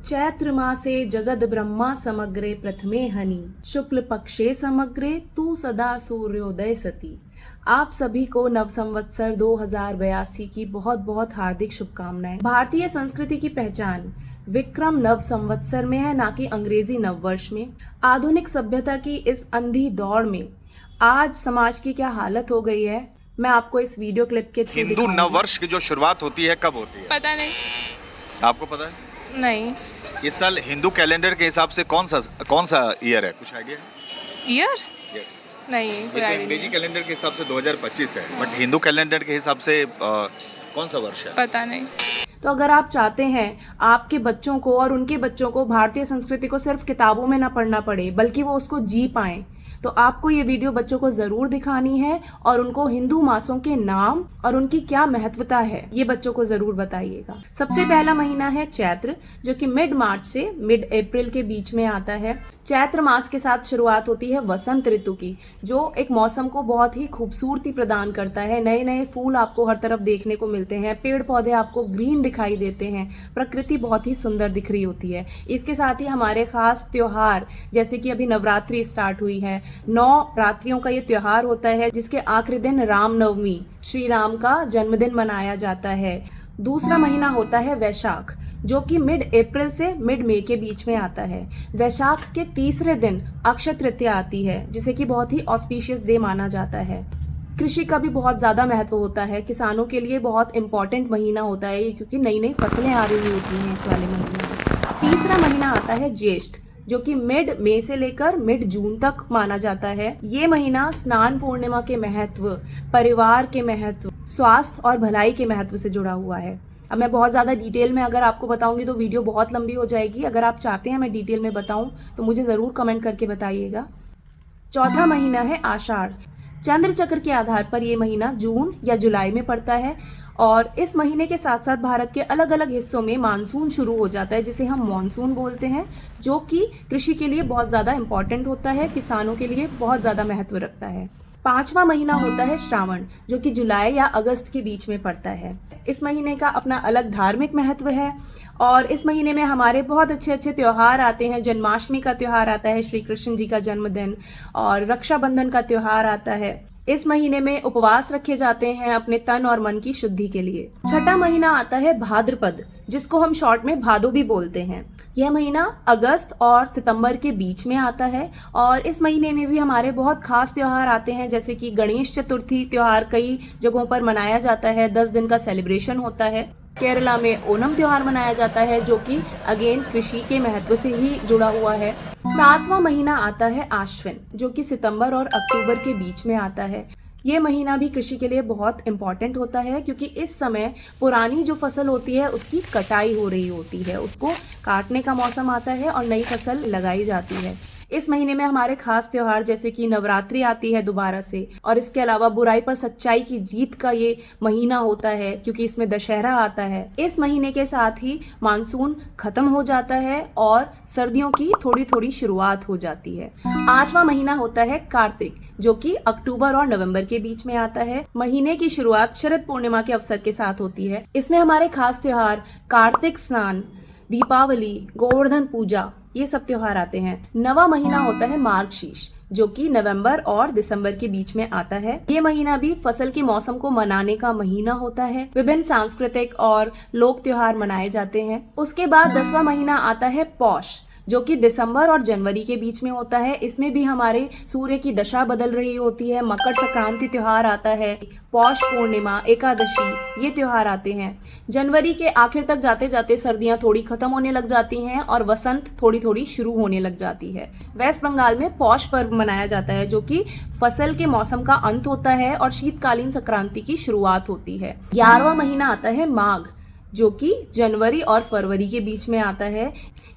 चैत्र मासे जगद ब्रह्मा समग्रे प्रथमे हनि शुक्ल पक्षे समग्रे तू सदा सूर्योदय सती। आप सभी को नव संवत्सर 2082 की बहुत बहुत हार्दिक शुभकामनाएं। भारतीय संस्कृति की पहचान विक्रम नव संवत्सर में है, ना कि अंग्रेजी नववर्ष में। आधुनिक सभ्यता की इस अंधी दौड़ में आज समाज की क्या हालत हो गई है, मैं आपको इस वीडियो क्लिप के थ्रू हिंदू नववर्ष की जो शुरुआत होती है कब होती है? पता नहीं। आपको पता है? नहीं। इस साल हिंदू कैलेंडर के हिसाब से कौन सा ईयर है, कुछ आइडिया है? ईयर? यस। नहीं, ये कोई तो आइडिया अंग्रेजी नहीं। कैलेंडर के हिसाब से 2025 है, बट हिंदू कैलेंडर के हिसाब से कौन सा वर्ष है? पता नहीं। तो अगर आप चाहते हैं आपके बच्चों को और उनके बच्चों को भारतीय संस्कृति को सिर्फ किताबों में ना पढ़ना पड़े, बल्कि वो उसको जी पाएं, तो आपको ये वीडियो बच्चों को ज़रूर दिखानी है और उनको हिंदू मासों के नाम और उनकी क्या महत्वता है ये बच्चों को ज़रूर बताइएगा। सबसे पहला महीना है चैत्र, जो कि मिड मार्च से मिड अप्रैल के बीच में आता है। चैत्र मास के साथ शुरुआत होती है वसंत ऋतु की, जो एक मौसम को बहुत ही खूबसूरती प्रदान करता है। नए नए फूल आपको हर तरफ देखने को मिलते हैं, पेड़ पौधे आपको ग्रीन दिखाई देते हैं, प्रकृति बहुत ही सुंदर दिख रही होती है। इसके साथ ही हमारे खास त्योहार, जैसे कि अभी नवरात्रि स्टार्ट हुई है, 9 रात्रियों का ये त्योहार होता है, जिसके आखिरी दिन रामनवमी श्री राम का जन्मदिन मनाया जाता है। दूसरा महीना होता है वैशाख, जो कि मिड अप्रैल से मिड मई के बीच में आता है। वैशाख के तीसरे दिन अक्षय तृतीया आती है, जिसे कि बहुत ही ऑस्पिशियस डे माना जाता है। कृषि का भी बहुत ज़्यादा महत्व होता है, किसानों के लिए बहुत इंपॉर्टेंट महीना होता है ये, क्योंकि नई नई फसलें आ रही होती हैं इस वाले महीने में। तीसरा महीना आता है ज्येष्ठ, जो कि मिड मई से लेकर मिड जून तक माना जाता है। ये महीना स्नान पूर्णिमा के महत्व, परिवार के महत्व, स्वास्थ्य और भलाई के महत्व से जुड़ा हुआ है। अब मैं बहुत ज़्यादा डिटेल में अगर आपको बताऊंगी तो वीडियो बहुत लंबी हो जाएगी। अगर आप चाहते हैं मैं डिटेल में बताऊं तो मुझे ज़रूर कमेंट करके बताइएगा। चौथा महीना है आषाढ़। चंद्र चक्र के आधार पर ये महीना जून या जुलाई में पड़ता है, और इस महीने के साथ साथ भारत के अलग अलग हिस्सों में मानसून शुरू हो जाता है, जिसे हम मॉनसून बोलते हैं, जो कि कृषि के लिए बहुत ज़्यादा इम्पॉर्टेंट होता है, किसानों के लिए बहुत ज़्यादा महत्व रखता है। पांचवा महीना होता है श्रावण, जो कि जुलाई या अगस्त के बीच में पड़ता है। इस महीने का अपना अलग धार्मिक महत्व है, और इस महीने में हमारे बहुत अच्छे अच्छे त्योहार आते हैं। जन्माष्टमी का त्योहार आता है, श्री कृष्ण जी का जन्मदिन, और रक्षाबंधन का त्योहार आता है। इस महीने में उपवास रखे जाते हैं अपने तन और मन की शुद्धि के लिए। छठा महीना आता है भाद्रपद, जिसको हम शॉर्ट में भादो भी बोलते हैं। यह महीना अगस्त और सितंबर के बीच में आता है, और इस महीने में भी हमारे बहुत खास त्योहार आते हैं, जैसे कि गणेश चतुर्थी त्योहार कई जगहों पर मनाया जाता है। 10 दिन का सेलिब्रेशन होता है। केरला में ओणम त्योहार मनाया जाता है, जो कि अगेन कृषि के महत्व से ही जुड़ा हुआ है। सातवां महीना आता है आश्विन, जो कि सितंबर और अक्टूबर के बीच में आता है। ये महीना भी कृषि के लिए बहुत इम्पॉर्टेंट होता है, क्योंकि इस समय पुरानी जो फसल होती है उसकी कटाई हो रही होती है, उसको काटने का मौसम आता है और नई फसल लगाई जाती है। इस महीने में हमारे खास त्योहार जैसे कि नवरात्रि आती है दोबारा से, और इसके अलावा बुराई पर सच्चाई की जीत का ये महीना होता है, क्योंकि इसमें दशहरा आता है। इस महीने के साथ ही मानसून खत्म हो जाता है और सर्दियों की थोड़ी थोड़ी शुरुआत हो जाती है। आठवां महीना होता है कार्तिक, जो कि अक्टूबर और नवंबर के बीच में आता है। महीने की शुरुआत शरद पूर्णिमा के अवसर के साथ होती है। इसमें हमारे खास त्योहार कार्तिक स्नान, दीपावली, गोवर्धन पूजा, ये सब त्योहार आते हैं। नवा महीना होता है मार्गशीर्ष, जो कि नवंबर और दिसंबर के बीच में आता है। ये महीना भी फसल के मौसम को मनाने का महीना होता है। विभिन्न सांस्कृतिक और लोक त्योहार मनाए जाते हैं। उसके बाद 10वां महीना आता है पौष, जो कि दिसंबर और जनवरी के बीच में होता है। इसमें भी हमारे सूर्य की दशा बदल रही होती है। मकर संक्रांति त्योहार आता है, पौष पूर्णिमा, एकादशी, ये त्योहार आते हैं। जनवरी के आखिर तक जाते जाते सर्दियां थोड़ी खत्म होने लग जाती हैं और वसंत थोड़ी थोड़ी शुरू होने लग जाती है। वेस्ट बंगाल में पौष पर्व मनाया जाता है, जो कि फसल के मौसम का अंत होता है और शीतकालीन संक्रांति की शुरुआत होती है। 11वां महीना आता है माघ, जो कि जनवरी और फरवरी के बीच में आता है।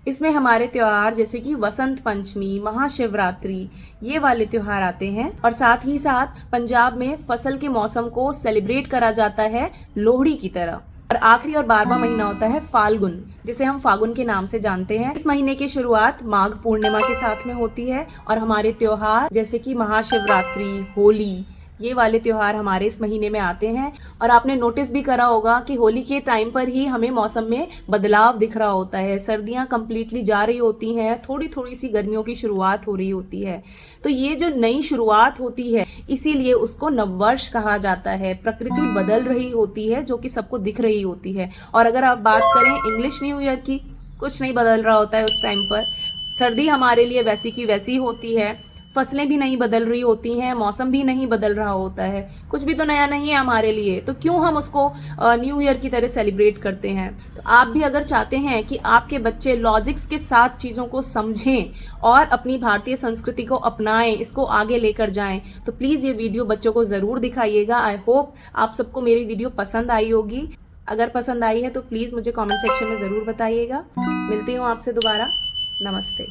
इसमें हमारे त्योहार जैसे कि वसंत पंचमी, महाशिवरात्रि, ये वाले त्योहार आते हैं, और साथ ही साथ पंजाब में फसल के मौसम को सेलिब्रेट करा जाता है लोहड़ी की तरह। और आखिरी और 12वां महीना होता है फाल्गुन, जिसे हम फागुन के नाम से जानते हैं। इस महीने की शुरुआत माघ पूर्णिमा के साथ में होती है, और हमारे त्योहार जैसे कि महाशिवरात्रि, होली, ये वाले त्योहार हमारे इस महीने में आते हैं। और आपने नोटिस भी करा होगा कि होली के टाइम पर ही हमें मौसम में बदलाव दिख रहा होता है, सर्दियां कंप्लीटली जा रही होती हैं, थोड़ी थोड़ी सी गर्मियों की शुरुआत हो रही होती है। तो ये जो नई शुरुआत होती है, इसीलिए उसको नववर्ष कहा जाता है। प्रकृति बदल रही होती है जो कि सबको दिख रही होती है। और अगर आप बात करें इंग्लिश न्यू ईयर की, कुछ नहीं बदल रहा होता है उस टाइम पर। सर्दी हमारे लिए वैसी की वैसी होती है, फसलें भी नहीं बदल रही होती हैं, मौसम भी नहीं बदल रहा होता है, कुछ भी तो नया नहीं है हमारे लिए। तो क्यों हम उसको न्यू ईयर की तरह सेलिब्रेट करते हैं। तो आप भी अगर चाहते हैं कि आपके बच्चे लॉजिक्स के साथ चीज़ों को समझें और अपनी भारतीय संस्कृति को अपनाएं, इसको आगे लेकर जाएं, तो प्लीज़ ये वीडियो बच्चों को ज़रूर दिखाइएगा। आई होप आप सबको मेरी वीडियो पसंद आई होगी। अगर पसंद आई है तो प्लीज़ मुझे कमेंट सेक्शन में ज़रूर बताइएगा। मिलती हूँ आपसे दोबारा। नमस्ते।